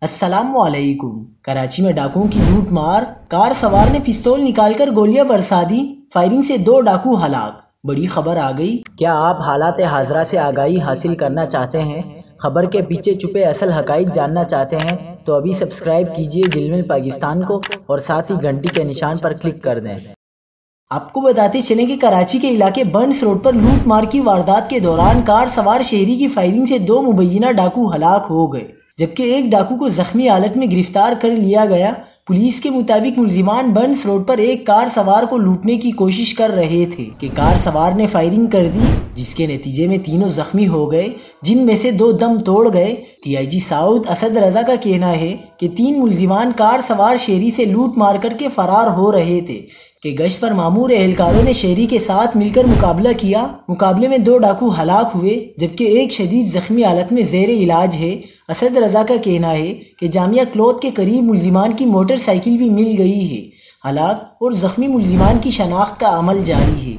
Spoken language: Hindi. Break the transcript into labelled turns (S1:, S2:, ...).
S1: अस्सलामुअलैकुम। कराची में डाकुओं की लूट मार, कार सवार ने पिस्तौल निकालकर गोलियां बरसा दी, फायरिंग से 2 डाकू हलाक। बड़ी खबर आ गई। क्या आप हालात हाजरा से आगाही हासिल करना चाहते हैं? खबर के पीछे छुपे असल हकाइक जानना चाहते हैं तो अभी सब्सक्राइब कीजिए जिलमिल पाकिस्तान को और साथ ही घंटी के निशान पर क्लिक कर दें। आपको बताते चलें कि कराची के इलाके बंस रोड पर लूट मार की वारदात के दौरान कार सवार शहरी की फायरिंग से 2 मुबैना डाकू हलाक हो गए, जबकि एक डाकू को जख्मी हालत में गिरफ्तार कर लिया गया। पुलिस के मुताबिक मुलजिमान बंस रोड पर एक कार सवार को लूटने की कोशिश कर रहे थे कि कार सवार ने फायरिंग कर दी, जिसके नतीजे में तीनों जख्मी हो गए, जिनमें से 2 दम तोड़ गए। टीआईजी साउद असद रजा का कहना है कि 3 मुलजिमान कार सवार शहरी से लूट मार करके फरार हो रहे थे कि गश्त पर मामूर एहलकारों ने शहरी के साथ मिलकर मुकाबला किया। मुकाबले में 2 डाकू हलाक हुए, जबकि एक शदीद जख्मी हालत में जेर इलाज है। असद रजा का कहना है कि जामिया क्लॉथ के करीब मुलजिमान की मोटरसाइकिल भी मिल गई है। हलाक और जख्मी मुलजिमान की शनाख्त का अमल जारी है।